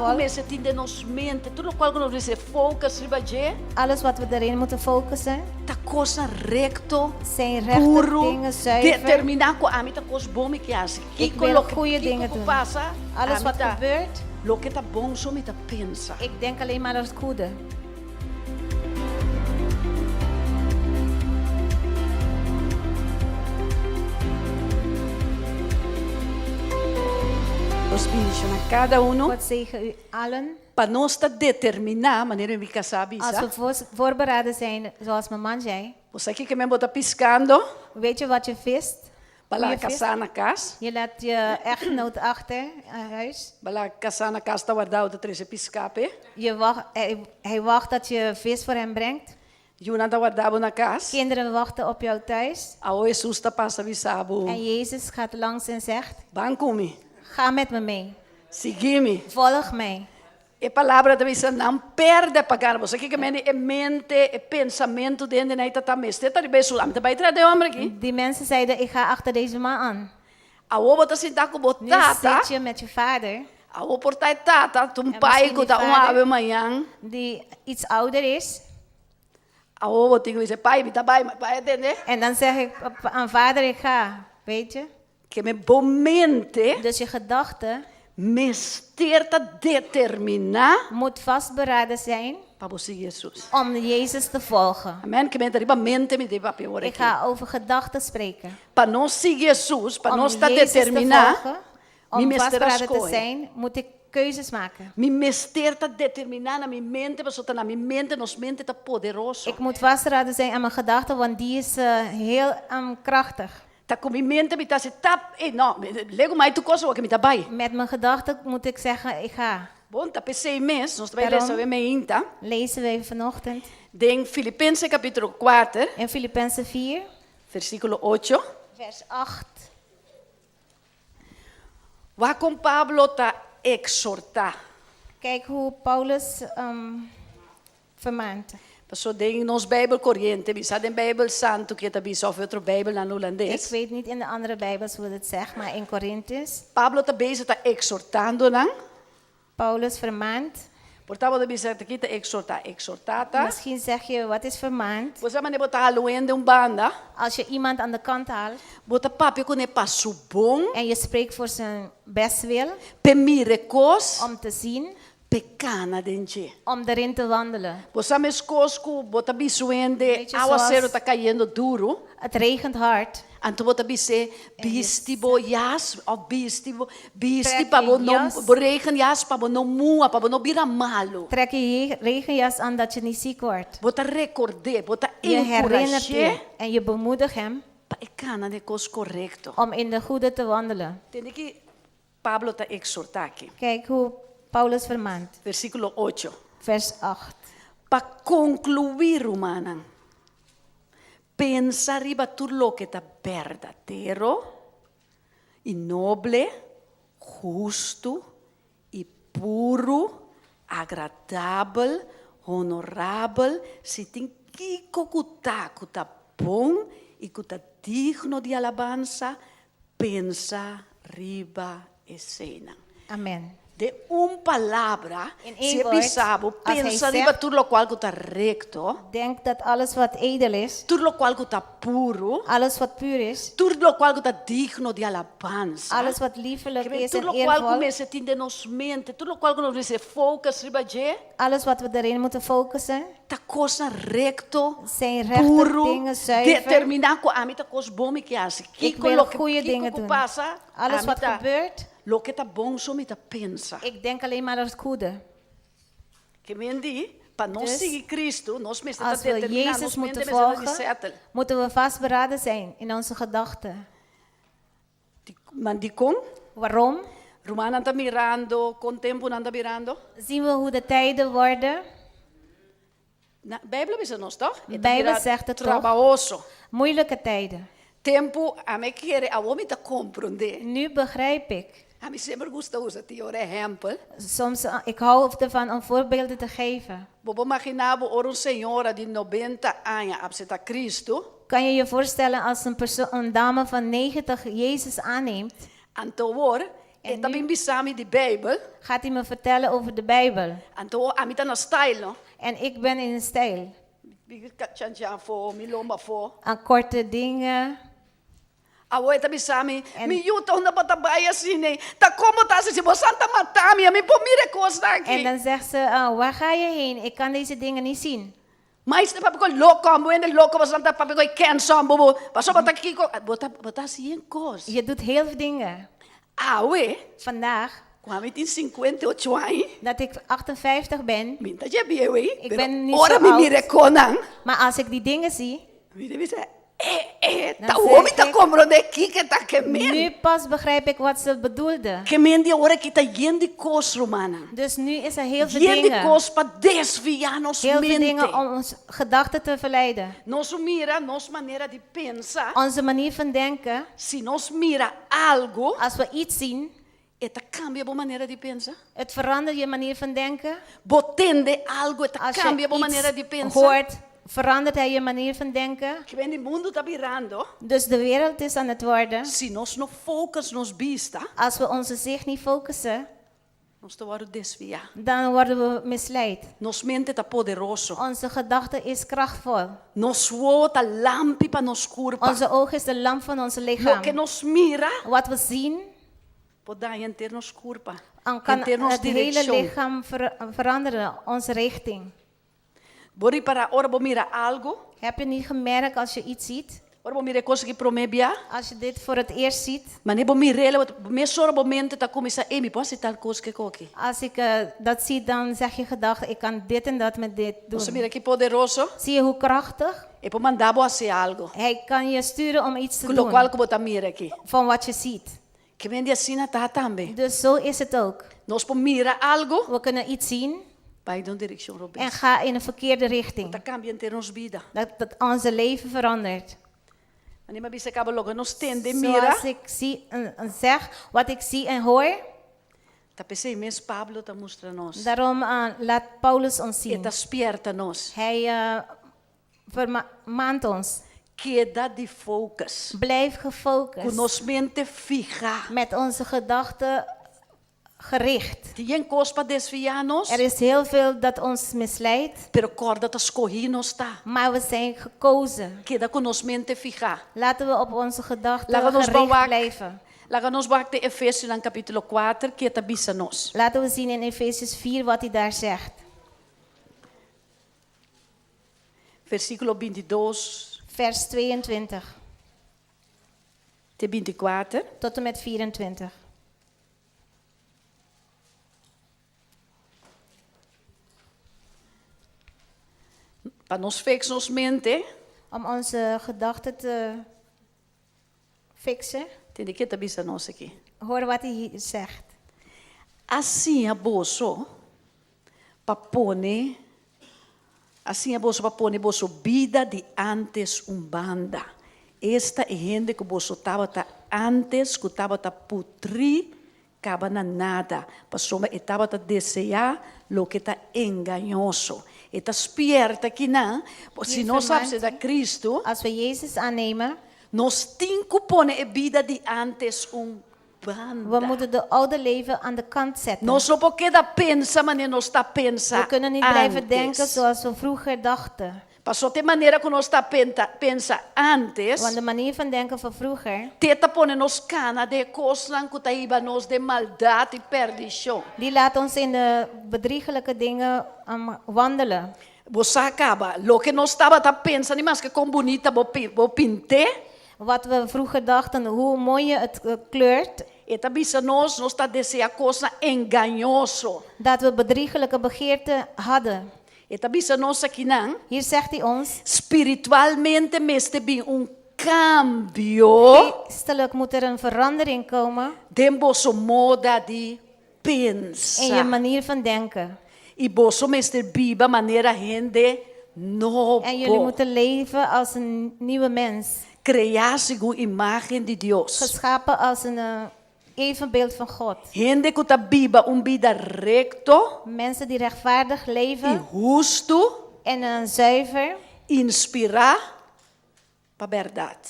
Comece a nos mente, tudo qual nós dizemos focus, ribaje, Alles wat we erin moeten focussen ta coisa recto, zijn rechte puro, dingen, zuiver. determinar com a mim ta coisa bom que hace. Ik wil goede dingen doen. Passa, Alles wat gebeurt, lo que tá bom só me ta pensa. ik denk alleen maar aan het goede. Os bichos na cada God zegen u allen. para nós ta determinar, maneira que sabe Als we voorbereid zijn, zoals mijn man zei. Você aqui que me bota piscando, Weet je wat je vist? bala Hoe je vist? casar na casa, Je laat je echtgenoot achter aan huis. bala casar na casa ta guardado ta treze piscape, Hij wacht dat je vis voor hem brengt. Juna ta guardado na casa, Kinderen wachten op jou thuis. ao Jesus ta passa bisabo, En Jezus gaat langs en zegt, ban comigo. ga met me mee. Segui-me. Volg mij. A palavra da missa não perde pagar. Você que é mente, é pensamento dentro da ita meste. Tá de beijo lá, tá vai trazer de homem aqui. Die mensen zeiden, ik ga achter deze man aan. A ovo tá sentar com Nu botata. zit je met je vader, A ovo portar tata, tum En pai misschien que die tá vader. ave manhã. die iets ouder is. A ovo tem que dizer pai, tá pai, pai entende? En dan zeg ik aan vader, ik ga. Weet je? Que me bom mente, Dus je gedachte mesterta determinar moet vastberaden zijn para você Jesus. om Jezus te volgen. Amém. Que me deriva mente me deva pior Ik aqui. ga over gedachten spreken. Para nós seguir Jesus, para Om nós tá Jezus te determinar, volgen, me om mester as vastberaden te coisas. zijn, moet ik keuzes maken. Mi mester tá determinar na minha mente, mas tá na minha mente, nos mente tá poderoso. Ik moet vastberaden zijn aan mijn gedachten, want die is heel krachtig. Tá com minha mente, me tá se tap, não, lego mais tu coisa o que me tá bai. Met mijn gedachten moet ik zeggen, ik ga. Bom, tá pensei mês, nós vai Daarom. ler sobre minha inta. Lezen we vanochtend Den Filipenses capítulo 4, in Filippenzen 4, versículo 8. vers 8. Waar com Pablo tá exortar. Kijk hoe Paulus vermaant. Passou den nos Bijbel corriente, bisa den Bijbel santo que tá bisa of outro Bijbel na Ik holandês. weet niet in de andere Bijbels hoe het zegt, maar in Korintiërs. Pablo tá bezig tá exortando, não? Paulus vermaant. Portanto, de bisa aqui tá exortata. Misschien zeg je, wat is vermaand? Você mane botar aluende banda. Als je iemand aan de kant haalt Bota papi com ne passo bom, en je spreekt voor zijn bestwil, pe miracos, om te zien, pe cana dentje. om erin te wandelen. Você me escosco, bota bisuende, Weet je, aguacero zoals- tá caindo duro. Het regent hard. Anto bota bise, bistibo jas, of bistibo, bisti Trek pa je bo no, jas. boregen jas pa bo no mua, pa bo no bira malo. Trek je regenjas aan dat je niet ziek wordt. Bota recorde, bota Je herinnert encourage, je en je bemoedigt hem pa e cana de cos correcto. om in de goede te wandelen. Tende que Pablo tá exortar aqui. Kijk hoe Paulus vermaant. Versículo 8. Vers 8. Para concluir, humana, pensa riba tudo lo que está verdadeiro e noble, justo e puro, agradável, honorável, se tem que cuta bom e cuta digno de alabança, pensa riba escena. Amen. De palavra, In se één é woord, bisabo, als hij pensa zegt- riba tudo lo qual está recto, Denk dat alles wat edel is, tudo lo qual está puro, alles wat puur is, tudo lo qual está digno de alabança. alles wat liefelijk is Tudo en lo qual eervol, começa a ter nos mente, tudo lo qual nós dice focus riba je, alles wat we erin moeten focussen, ta coisa recto, zijn rechte puro, dingen, zuiver. determinar com a mim ta coisa bom que hace. Ik Que wil lo que goede que dingen doen. passa, Alles wat tá, gebeurt, lo que tá bom só me tá pensa. ik denk alleen maar aan het goede. Que mendi, para nós Dus, seguir Cristo, nós mesmo Als tá we determinar, Jezus nós moeten mente mesmo de volgen, settle. moeten we vastberaden zijn in onze gedachten. Mandicom, Waarom? Romana anda mirando, com tempo anda mirando. Zien we hoe de tijden worden? Na Bíblia diz nós, toch? De Bijbel zegt het toch? Trabalhoso. Moeilijke tijden. Tempo, a me querer, a homem tá compreender. Nu begrijp ik. A mim sempre gusta usar tio exemplo. Soms, ik hou ervan om voorbeelden te geven. Bobo imaginava uma senhora de 90 anos aceitar Cristo. Kan je je voorstellen als een dame van 90 Jezus aanneemt? Então, E tabi nu bisami di Bijbel. gaat hij me vertellen over de Bijbel. Anto amita na style, no? En ik ben in een stijl. Bigit ka chan fo, mi lomba fo. Aan korte dingen. Awo tabi bisami, En- mi yuto na patabaya sine. Ta como ta si bo Santa Matami, mi po mire kosta En ki. dan zegt ze, waar ga je heen? Ik kan deze dingen niet zien. Mais ne papi ko loko, mo ene loko ba Santa papi ko cancer bobo. Paso ba ta kiko, bota si en kos. Je doet heel veel dingen. Awe, Vandaag, kwam it in 58 ai. dat ik 58 ben, Minta je biewe. Ik ben niet ora zo mi oud. mire konang. maar als ik die dingen zie, Mi devi se Dan ta zeg uomi ta ik- compro de kike ta kemen. nu pas begrijp ik wat ze bedoelde. Kemen die ora kita yendi kos romana. Dus nu is er heel veel Yendi dingen. kos pa desvianos Heel veel dingen mente. om ons gedachten te verleiden. Nos mira, nos manera de pensar. Onze manier van denken, Si nos mira algo, als we iets zien, eta cambia bo manera de pensar. het verandert je manier van denken. Botende algo, eta Als cambia bo je manera de iets pensar. hoort, verandert hij je manier van denken. Que vem de mundo tá virando. Dus de wereld is aan het worden. Si nos no focus nos vista, Als we onze zicht niet focussen, nos te worden desviar. dan worden we misleid. Nos mente tá poderoso. Onze gedachte is krachtvol. Nos uo tá lampi pa nos curpa. Onze oog is de lamp van onze Lo lichaam. que nos mira, Wat we zien, podai enter nos curpa. dan kan Enter nos het hele direction. lichaam veranderen, onze richting. Bori para ora bo mira algo, Heb je niet gemerkt als je iets ziet? ora bo mira coisa que promebia, Als je dit voor het eerst ziet, mas ne bo mirele, me sora bo mente tá começa, mi posso tal coisa que coque. als ik dat zie, dan zeg je gedacht, ik kan dit en dat met dit Você doen. mira que poderoso, Zie je hoe krachtig? e po mandar bo fazer algo. Hij kan je sturen om iets te Com lo qual doen que bota mira aqui. van wat je ziet. Que vem de assim na tá também. Dus zo is het ook. Nos po mira algo, We kunnen iets zien vai de direction robin. en ga in een verkeerde richting. Tá cambia enter nos vida. Dat onze leven verandert. Mas nem bisa acaba logo nos tende mira. Zoals ik zie en zeg, wat ik zie en hoor, Tá pensei mes Pablo tá mostra nos. daarom laat Paulus ons E zien. tá spierta nos. Hij vermaant ons. Queda de focus. Blijf Com gefocust. nos mente fija. Met onze gedachten gericht. Tien coisas para desviar nos. Er is heel veel dat ons misleidt, Pero corda tá escorri nos tá. maar we zijn gekozen. Queda com nos mente fija. Laten we op onze gedachten Laten we ons gericht bewaken. blijven. Laga nos bakte Efésios no capítulo 4, que tá bisa nos. Laten we zien in Efesiërs 4 wat hij daar zegt. Versículo 22 Vers 22 te 24. tot en met 24. Para nos fix nos mente. Om onze gedachten te fixen, Entende que tá bisa nos aqui. hoor wat hij hier zegt. Assim a bolso papone. Assim a bolso papone bolso vida de antes umbanda. Esta é gente que bolso tava tá antes que tava tá putri caba na nada. Passou mas estava tá desejar lo que tá enganoso. E tá spierta que não, se nós sabemos da Cristo, Als we Jezus aannemen, nós temos que pôr a vida de antes umbanda. we moeten de oude leven aan de kant zetten. Nós não podemos pensar, mas nós está We pensando kunnen niet blijven antes. denken zoals we vroeger dachten. Passou de maneira que nós está pensa antes, Want de manier van denken van vroeger, tenta pôr nos cana de coisas que tá nos de maldade e perdição. die laat ons in de bedriegelijke dingen wandelen. Você acaba, lo que nós estava tá pensando, mas que com bonita vou pintar, Wat we vroeger dachten, hoe mooi je het kleurt, e tá bisa nós está desejar coisa enganoso. dat we bedriegelijke begeerten hadden. E tá bisa nós aqui não, Hier zegt hij ons, espiritualmente meste bem cambio geestelijk moet er een verandering komen de vosso moda de in je pensar. manier van denken. E vosso meste viva maneira gente novo. En jullie moeten leven als een nieuwe mens. Criar segundo imagem de Deus. Geschapen als een evenbeeld van God. Gente que está viva vida recto Mensen die rechtvaardig e leven justo, en zuiver inspirar para verdade.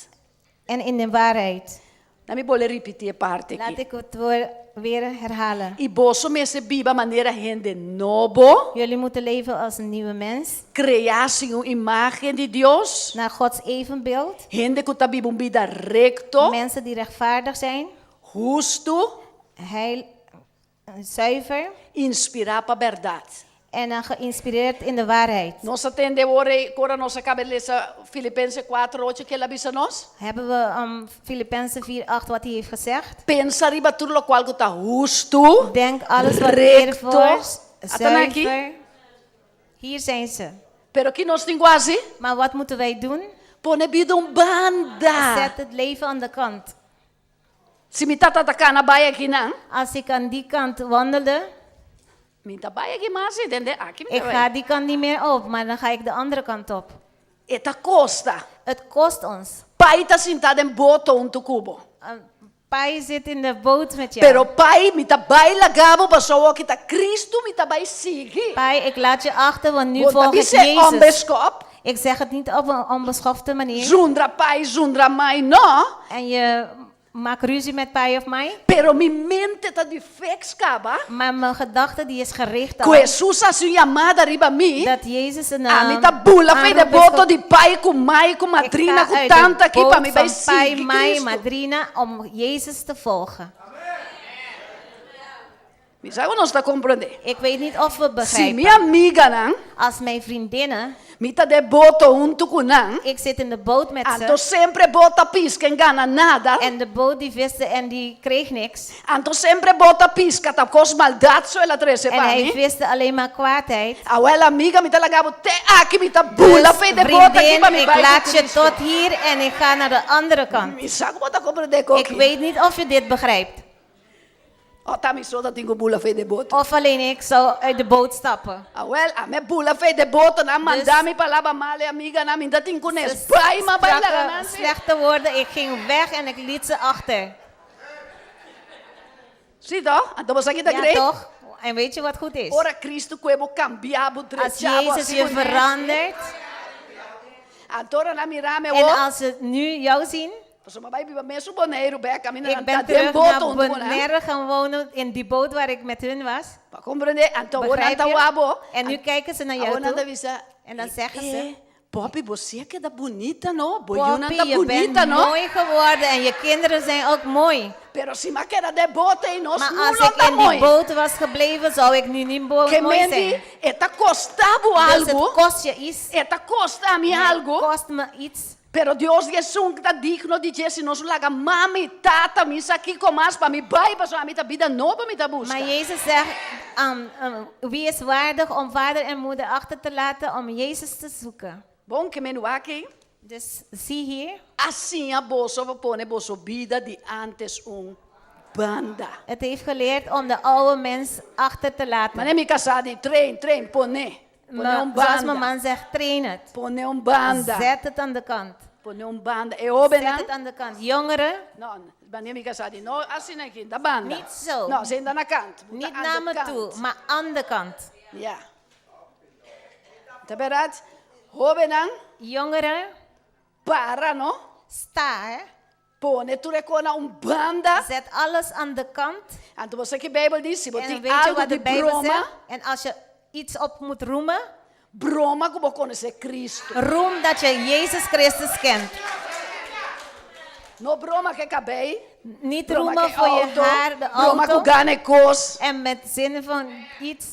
en in de waarheid. Não me vou repetir a parte Laat aqui. ik het woord weer herhalen. E boso me se biba maneira rende novo. Jullie moeten leven als een nieuwe mens. Criasse uma imagem de Deus. Naar Gods evenbeeld. Gente que tá viva uma vida recto, Mensen die rechtvaardig zijn. justo, Zuiver. inspirar para a verdade. En dan geïnspireerd in de waarheid. Nós atendemos agora nossa cabeça Filipenses 4:8 que ela avisa nós. Hebben we Filippenzen 4:8 wat hij heeft gezegd. Pensa riba tudo lo qual que tá justo, Denk alles wat recto. eervol, Aten aqui. zuiver. Hier zijn ze. pero que nós tem quase Maar wat moeten wij doen? pone vida banda. Zet het leven aan de kant. Se me tá atacando baia aqui não, Als ik aan die kant wandelde, me tá baia aqui mais, entende? Aqui me ik ga die kant niet meer op, maar dan ga ik de andere kant op. Eta costa. Het kost ons. Pai tá sentado em boto um cubo. Pai zit in de boot met jou. Pero pai me tá baila gabo pessoa que tá Cristo me tá bai sigue. Pai, ik laat je achter, want nu Bota volg ik bise Jezus. ombeskop. Ik zeg het niet op een onbeschofte manier. Zundra pai, zundra mãe, não. En je maakt ruzie met pai of mij. Pero mi mente tá de fexcaba. Maar mijn gedachte die is gericht Que op Jesus a sua amada riba mi. dat Jezus een A mi tá bula fe de aanroep is boto tot- de pai com mãe com madrina Ik ga com uit de tanta aqui boot para me van vai pai, seguir mij, Cristo. madrina, om Jezus te volgen. Me sabe nós tá compreender. Ik weet niet of we Se begrijpen. minha amiga não, Als mijn vriendinnen, me tá de boto junto com não. ik zit in de boot met Anto ze. sempre bota pisca engana nada. En de boot die viste en die kreeg niks. Anto sempre bota pisca tá cos maldade so ela trece En para hij mim. viste alleen maar kwaadheid. Aquela amiga me tá lagabo te aqui me tá bula Dus fe de bota aqui vriendin, para me ik vai. laat je tot hier en ik ga naar de andere kant. Me sabe bota compreender Ik coque. weet niet of je dit begrijpt. Oh, tá me soda tenho bula fe de bota. Of alleen ik zou uit de boot stappen. Well, a me bula fe de bota na mandar me palavra male amiga na me dá tem conhece. Pai, ma baila Strakke, na. slechte woorden, ik ging weg en ik liet ze achter. Zie toch? Anto você aqui tá Ja, great. toch? En weet je wat goed is? Ora Cristo cuebo cambiabo Als trechabo Jezus je verandert Antora na mirame en o. als ze nu jou zien. Paso mabai biba meso boneiro be caminho Ik na ben tem terug boto naar onde na. Bonaire gaan wonen in die boot waar ik met hun was. Pa compreender? Anto ora Begrijp anta je? wabo. En nu kijken ze naar jou Ora anda toe. visa. En dan zeggen ze, Poppy, você que é da bonita, no? Boiuna Poppy, tá je bonita, bent no? mooi geworden en je kinderen zijn ook mooi. Pero si ma queda de bote e nós Maar não als ik tá in die mooi. boot was gebleven, zou ik nu niet Que mooi zijn. mendi, eta costavo Dus het algo. kost je iets. Eta costa a mim algo. Kost me iets. Pero Deus é um que tá digno de dizer, se nós laga mami, tata, me isso aqui com mais para me vai, para a minha vida nova, me tá busca. Maar Jezus zegt, wie is waardig om vader en moeder achter te laten om Jezus te zoeken. Bom, que menu aqui. Dus zie hier, Assim a bolsa vai pôr bolsa vida de antes banda. het heeft geleerd om de oude mens achter te Mas laten. nem me casar de trem, pone. Pone Maar zoals mijn banda. man zegt, train het. Pone banda. Zet het aan de kant. Pone banda. E oben Zet het aan de kant. Jongeren, não, nem me casar de no, assim aqui, da banda. Niet zo. Não, ze ainda na kant. niet naar me toe, maar aan de kant. Ja. Tá verdade? Jovenan, Jongeren, para, no? sta hè. Pone tu recona banda. Zet alles aan de kant. Então você que a Bíblia diz, se você En tem weet je algo wat de de Bijbel broma, zegt? En als je iets op moet roemen, broma como conhecer Cristo. roem dat je Jezus Christus kent. No broma que acabei, Niet broma roemen que voor je auto, haar, de broma que auto. gane cos. En met zin van iets.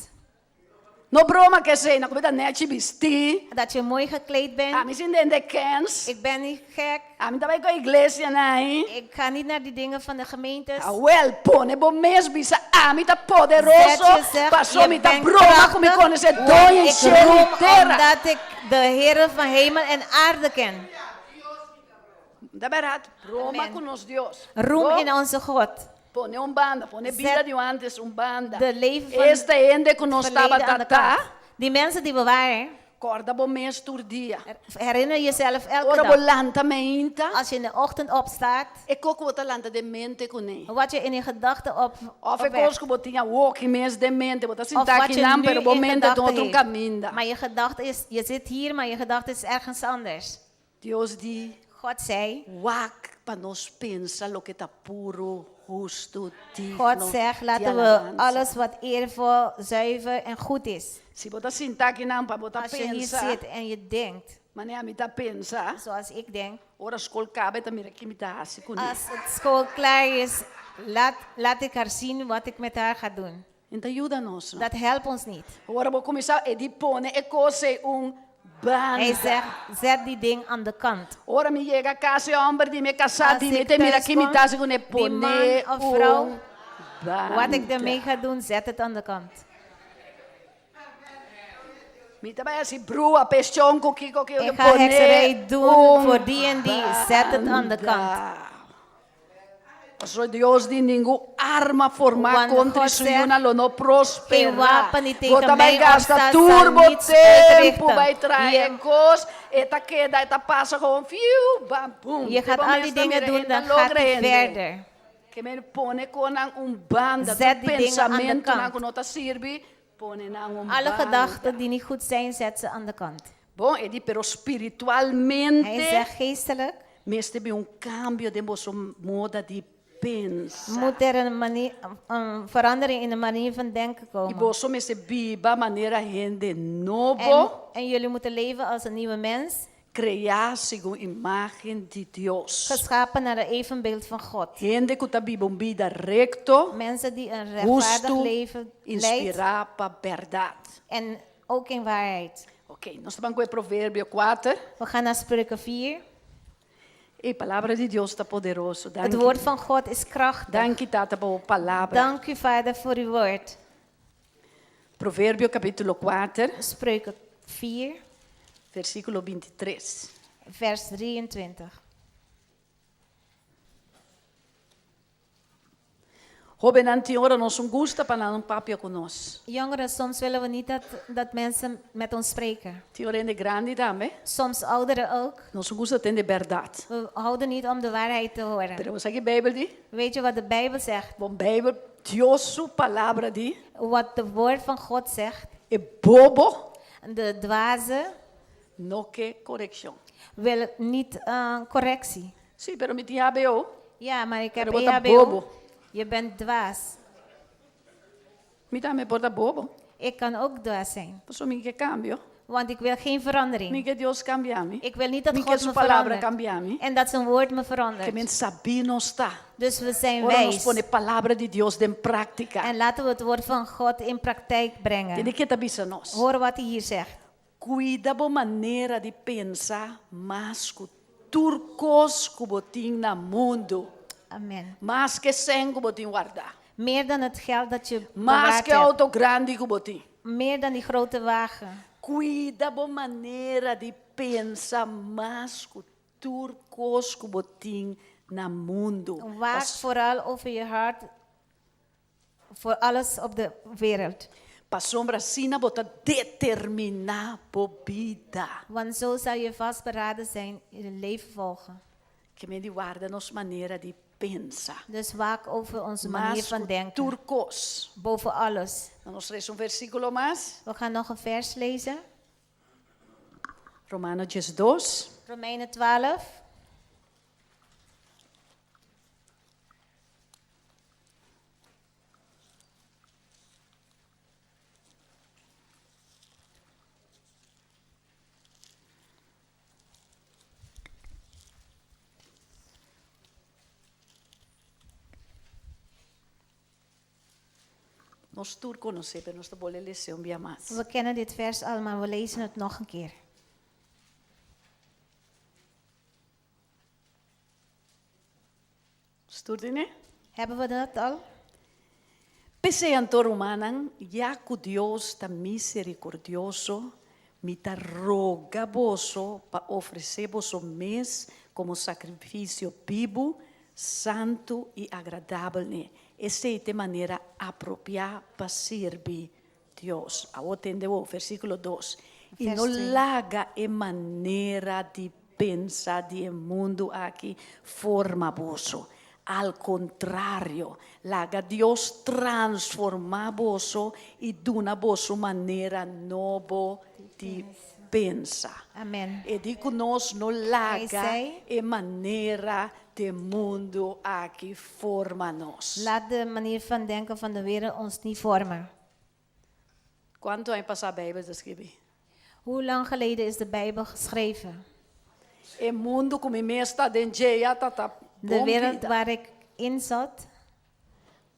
No broma que sei, na comida net vestir. Dat je mooi gekleed A bent. mim se entende kens. Ik ben niet gek. A mim também com a igreja, né? Ik ga niet naar die dingen van de gemeentes. Ah, well, pone bom mesmo, bisa. A mim tá Zet poderoso. jezelf, Passou je me tá bent broma como me conhecer krachtig. doi em Ik cheio roem inteira. omdat ik de Heer van hemel en aarde ken. Da verdade, broma Amen. com nos Deus. Roem in onze God. Pone banda, pone vida Zet de antes banda. de leven van Este ende que nós estava Verleden aan de tata. kant. Die mensen die bewaren, Corda bom mês tur dia. herinner jezelf elke Ora dag. bolanta me inta. Als je in de ochtend opstaat, E coco bota lanta de mente com nem. wat je in je gedachten Of é opwekt. coisa que botinha walk mês de mente, bota Of sentar wat aqui je não, nu pero bom in mente gedachten outro heeft. caminho. Maar je gedachte is, je zit hier, maar je gedachte is ergens anders. Deus diz, God zei, wak para nós pensar lo que tá puro, justo, digno God zegt, de laten we alabanza. alles wat eervol, zuiver en goed is. Si bota sintaki nang pa bota Als je hier pensa, zit en je denkt, mane amita pensa, zoals ik denk, ora skol kabe ta mira kimita hasi kuni. als het school klaar is, laat ik haar zien wat ik met haar ga doen. Então ajuda-nos. Dat helpt ons niet. Ora vou começar e dipone e cose banda. Hij zegt, zet die ding aan de kant. Ora mi llega casa hombre di me casa di Als me ik te mira thuis kimita kom, si kune die pone man of vrouw, banda. Wat ik ermee ga doen, zet het aan de kant. Mita ba si brua pestionco kiko que Ik ga hekserij doen voor die en die. Zet het aan de kant. Pastor Dios di ningún arma forma Want contra God su zegt, una lo no geen prospera. wapen die tegen Gota mij vai gasta opstaat, turbo zal niets tempo, uitrichten. vai traer Je- cos, eta queda, eta passa gewoon, fiu, bam, boom. Je gaat al die dingen doen, dan gaat hij verder. Que me pone con un banda, Zet tu die dingen aan de pensamento kant. na nota sirvi, pone na un Alle banda. gedachten die niet goed zijn, zet ze aan de kant. Bom, e di pero Hij spiritualmente, zegt geestelijk, mestre bi un cambio de nosso moda di pensa. moet er een verandering in de manier van denken E komen. você me se viva maneira rende novo, En jullie moeten leven als een nieuwe mens, criar segundo imagem de Deus. geschapen naar het evenbeeld van God. Rende que tá viva vida recto, Mensen die een rechtvaardig justo, leven leiden inspirar para verdade. en ook in waarheid. Ok, nós estamos com o Provérbio 4. We gaan naar Spreuken 4. E a palavra de Deus está poderoso. Het woord van God is krachtig. Dank tata por palavra. Dank u, Vader, voor uw woord. Provérbio capítulo 4, Spreuken 4, versículo 23. vers 23. Joven antiora nós não gusta para não papia conosco. Jongeren, soms willen we niet dat mensen met ons spreken. Tiorende grande também. Soms ouderen ook. Nós não gusta de verdade. We houden niet om de waarheid te horen. Pero você que Bíblia diz? Weet je wat de Bijbel zegt? Bom, Bíblia, Deus sua palavra diz, Wat het woord van God zegt? é bobo, De dwaze não que correção. wil niet correctie. Sim, pero me tinha HBO. Ja, maar ik heb Pero wat een EHBO. bobo. Je bent dwaas. Me também porta bobo. Ik kan ook dwaas zijn. Por isso me que cambio. Want ik wil geen verandering. Me que Deus cambia me. Ik wil niet dat Me que God sua me palavra verandert. cambia me. En dat zijn woord me Que verandert. men sabe não está. Dus we zijn Ora nós wijs. põe palavra de Deus em prática. En laten we het woord van God in praktijk Tem brengen. que tabisa nós. Hoor wat hij hier zegt. Cuida a maneira de pensar, mas que turcos que botin na mundo. Amen. Mas que sem que botin guardar. Meer dan het geld dat je Mas bewaard que hebt. auto grande que botin. Meer dan die grote wagen. Cuida a maneira de pensar, mas que turcos que botin na mundo. Waak vooral over je hart. Voor alles op de wereld. Para sombra sina bota determinar por vida. Want zo zal je vastberaden zijn in het leven volgen. Que me guarda nos maneira de pensar. Dus waak over onze manier Mas van que denken. turcos. Boven alles. Vamos ler versículo mais. We gaan nog een vers lezen. Romanos 2. Romeinen 12. Nós turco não sei, mas nós vamos ler um dia mais. We kennen dit vers al, maar we lezen het nog een keer. Stuurde né? Hebben we dat al? Pese antor humanan, ya que Deus está misericordioso, me ta roga vosso para oferecer vosso mês como sacrifício vivo, santo e agradável, né? Essa é a maneira apropriada para servir Deus. Agora entendeu o versículo 2. E não laga a maneira de pensar do mundo aqui forma vosso. Al contrario, laga Deus transforma vosso e duna vosso maneira nova de pensar. Amen. E digo nós não laga Hij zei, a maneira de mundo aquí forma-nos. Laat de manier van denken van de wereld ons niet vormen. Quanto tempo essa Bíblia escreve? Hoe lang geleden is de Bijbel geschreven? O mundo como me está dentro já tá De wereld waar ik in zat,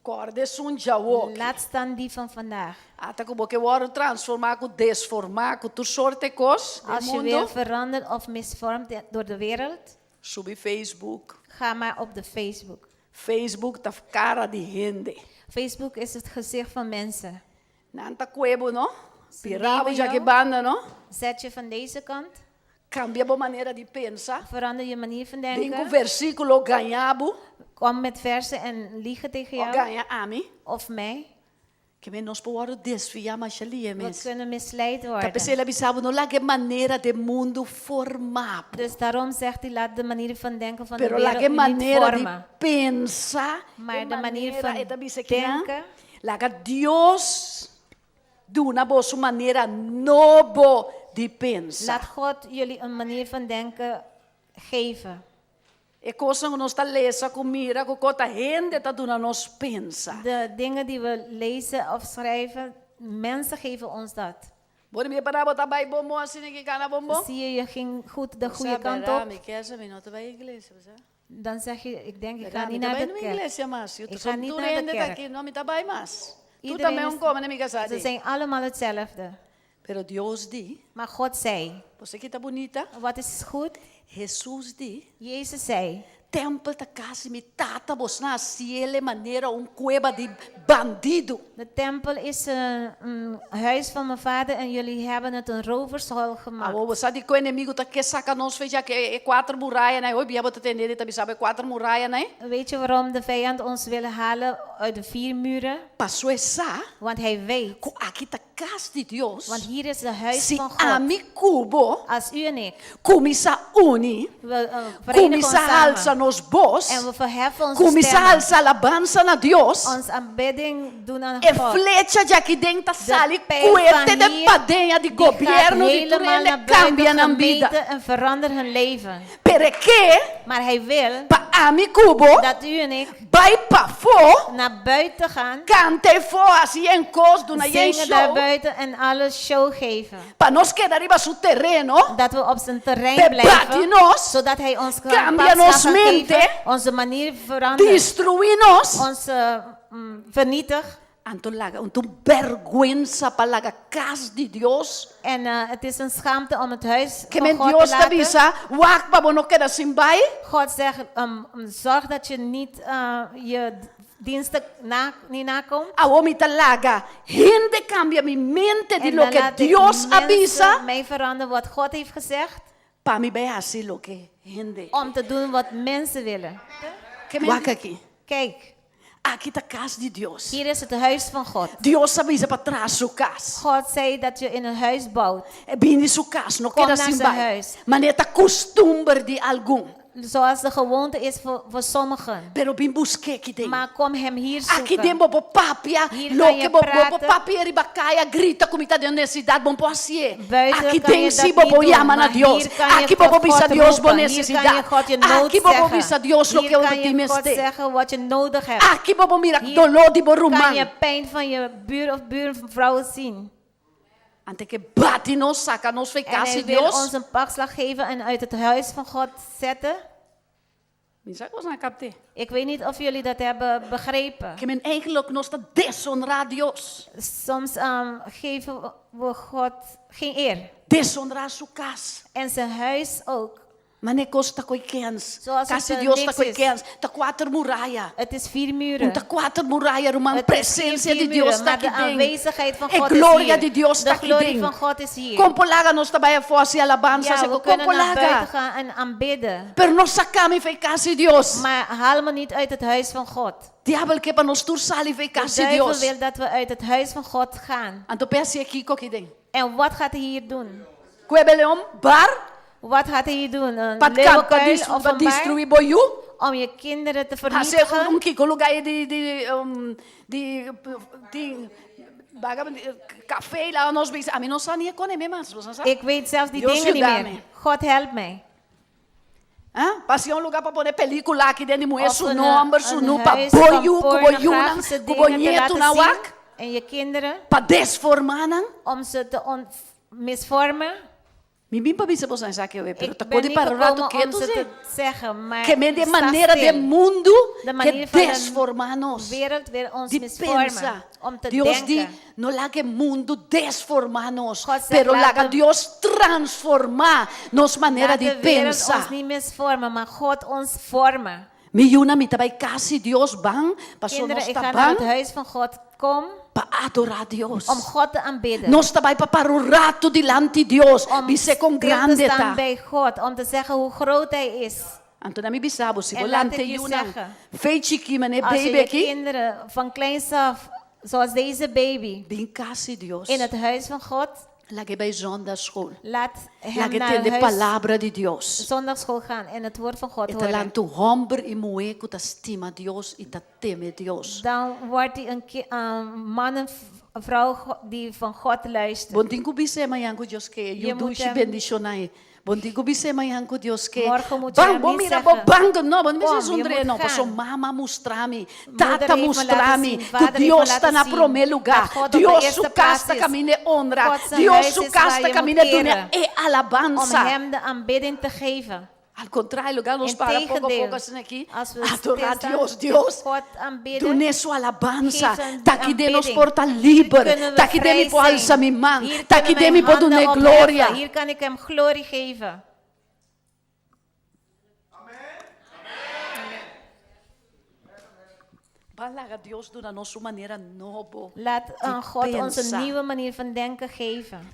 Corda sunjawok. laat staan die van vandaag. Até que você vai transformar, desformar, tu sorte cos do Als je wil mundo. veranderd of misvormd door de wereld, Sube Facebook. ga maar op de Facebook. Facebook tá cara de gente. Facebook is het gezicht van mensen. Nanta cuebo, no? Pirabo nemen já jou. que banda, no? Zet je van deze kant, Cambia a maneira de pensar. verander je manier van Vem com denken. versículo ganhabo. Kom met versen en liegen tegen Ou jou ganha a mim. of mij. Que men nós podemos desviar mais ali, We mes. kunnen misleid Tá worden. pensando, avisava, não lá que maneira de mundo formar. Dus daarom zegt hij, laat de manier van denken van de Pero la wereld que u niet maneira de vormen. pensar, Maar de manier van denken, denken, la que Deus de uma boa maneira novo de pensar. laat God jullie een manier van denken geven. É coisa que nós está lesa com mira, com cota gente está dando nós pensa. De dingen die we lezen of schrijven, mensen geven ons dat. Bora me parar botar bai bombom assim que cana bombom. Zie je, je ging goed de goede kant op. Me quer saber, não tá vai igreja, você? Dan zeg je, ik denk, ik ga Ga niet niet naar naar de de kerk. igreja, mas eu Ik tô ga niet só naar de durende kerk. aqui, não me tá bai mas. Tu Iedereen também is- um come na minha casa. Ze zijn allemaal hetzelfde. Pero Deus diz, Maar God zei, você que tá bonita, wat is goed? Jesus diz, Jezus zei, templo da casa me tata vos na ciele maneira cueva de bandido. de tempel is een huis van mijn vader en jullie hebben het een rovershol gemaakt. Ah, você sabe que o inimigo tá que saca nós fez já que é quatro muralhas, né? Oi, biabo tá entendendo, tá sabe quatro muralhas, né? Weet je waarom de vijand ons wil halen uit de 4 muren? Passou essa, Want hij weet, aqui tá casa de Deus. want hier is het huis Se van a God. mi cubo Als u en ik, começa uni, we verenigen ons começa alça samen nos boss, en we verheffen onze começa stemmen, alça alabança na Deus. ons aanbidding doen aan E God. flecha de aqui dentro sale pijl coete van de hier, padenha de Die gaat governo de helemaal naar turende cambia buiten na vida. gemeten en verandert hun leven. Pero que Maar hij wil pa a mi cubo dat u en ik vai pa fo naar buiten gaan, cante fo assim em cos do na zingen show daar buiten en alles show geven. pa nós quedar arriba su terreno Dat we op zijn terrein Bebate blijven, nos, zodat hij ons kan cambia pas nos kan mente, geven, onze manier verandert, destruir nós. onze vernietigt. Anto laga, vergüenza para laga casa de Deus. En het is een schaamte om het huis Que van men God te Deus te laten. avisa, wak pa bono queda sin bai. God zegt, zorg dat je niet je diensten niet nakomt. A homem ta laga, gente cambia mi mente de En lo dan que laat ik Deus mensen avisa. mij veranderen wat God heeft gezegd. Pa mi bai assim lo que gente. Om te doen wat mensen willen. Wak aqui. Kijk, Aqui tá casa de Deus. hier is het huis van God. Deus avisa para trás su casa. God zei dat je in een huis bouwt. Bini su casa, não Kom queda naar sin zijn bai. huis. Mas é ta costumbre de algum. Zoals de gewoonte is voor sommigen. Pero bim busque aqui dentro. Maar kom hem hier Aqui zoeken. dentro bo papia, Hier lo kan je que bo praten. papia ribacaia grita como tá dentro da cidade, bom po assim. Buiten Aqui kan je dentro dat si bo niet doen, llama na maar Deus. hier kan je Aqui bo tot bisa God Deus bo roepen. Hier kan je necessidade. God je nood Aqui bo bisa zeggen. Deus lo que Hier eu kan te je God meste. zeggen wat je nodig hebt. Aqui bo mira Hier dolor de bo Kan je rumang. pijn van je buur of buurvrouw zien. Ante que bate nos saca nos En ficar hij se wil ons Deus. een pakslag geven en uit het huis van God zetten. Me saca os na capte. Ik weet niet of jullie dat hebben begrepen. Que men eigenlijk nos tá desonrar Deus. Soms geven we God geen eer. Desonrar su casa. En zijn huis ook. Mas nem costa coiquens. Zoals Casa het de Deus niks tá is. coiquens. Tá quatro muralha. Het is 4 muren. Tá quatro muralha, uma Het is geen presença de 4 Deus muren, tá maar aqui de dentro. aanwezigheid van E God is glória hier. de Deus tá De aqui glorie dentro. van God is hier. Compolaga nós trabalha força e alabança, Ja, se we kunnen naar buiten compolaga. gaan en aanbidden. Pero nós sacamos e casa de Deus. Maar haal me niet uit het huis van God. Diabo que para nós tursar e De casa de duivel Deus. wil dat we uit het huis van God gaan. Então pense aqui aqui dentro. En wat gaat hij hier doen? Coebeleon bar, Wat gaat hij hier doen? Een para leeuwenkuil of een bar? destruir boiú. Om je kinderen te Hace vernietigen? kiko lugar de café lá nós bem. A mim não sabia com nem mais, você sabe? Ik weet zelfs die Dios dingen niet ayúdame. meer. God helpt mij. Pasi um lugar para poner película aqui dentro de mulher, Of su een, number, su een nu, pa huis van boyu, kuboyunan, pornografische dingen te kubonyetu laten na zien. wak, En je kinderen, pa desformanan. om ze te misvormen. Mimi pa bisa bosan sa que eu, pero Ik ta ben kodi niet para rato gekomen que om tu ze te ze. zeggen, maar Que me de sta maneira de stil. mundo De que manier van de desformanos. wereld wil ons De misvormen. pensa. Om te Dios di, denken. no la que mundo desformanos, God zegt, pero laat laga de- Dios transformar nos manera Laat de de wereld pensar. ons niet misvormen, maar God ons vormen. Mi yuna mi tabay kasi Dios bang, paso Kinderen, nos ik ga naar het tabang, huis van God. Kom pa adorar Dios. om God te aanbidden. Nos tabay pa parurato dilante Dios, Om bise con stil te grande staan ta. bij God. Om te zeggen hoe groot Hij is. Anto na mi bisabo, si En volante laat ik je yuna, zeggen, fei chiki mane Als je baby je aqui, kinderen van kleins af, zoals deze baby, bin kasi Dios. in het huis van God, Lagi bay zonda school. laat hem Lagi naar tende huis palavra de Dios. zondagschool gaan en het woord van God Eta horen. lanto hombre y mujer que ta estima Dios y ta teme Dios. Dan wordt hij een man en vrouw die van God luistert. Bontingo bise mayango Dios que Je you do moet shi hem- bendicionai. Bontingo bise mayango Dios que Morgen moet je bang hem bom niet mira zeggen, bo bang no bon kom, me je zondre moet no gaan. paso mama mostrami Moeder tata heeft me mostrami laten zien, que vader heeft me Dios laten está na zien primeiro dat lugar. God op de Dios eerste su plaats casta is. camine honra. God zijn Dios huis su is waar casta je camine moet dunia eren. e Om alabanza. hem de aanbidding te geven. Al contrario, lugar nos para pouco Integendeel, pouco assim aqui. als we Adorar stilstaan Dios, en Dios. God aanbidden, Doe su alabanza. Geef zijn Taki de nos aanbidding. porta Hier liber. kunnen we Taki de mi vrij po alza zijn. mi man. Hier Taki kunnen de mi mijn po dune handen gloria. opheffen. Hier kan ik hem glorie geven. Balaga Dios de una nossa maneira novo. Laat de God ons een pensar. nieuwe manier van denken geven.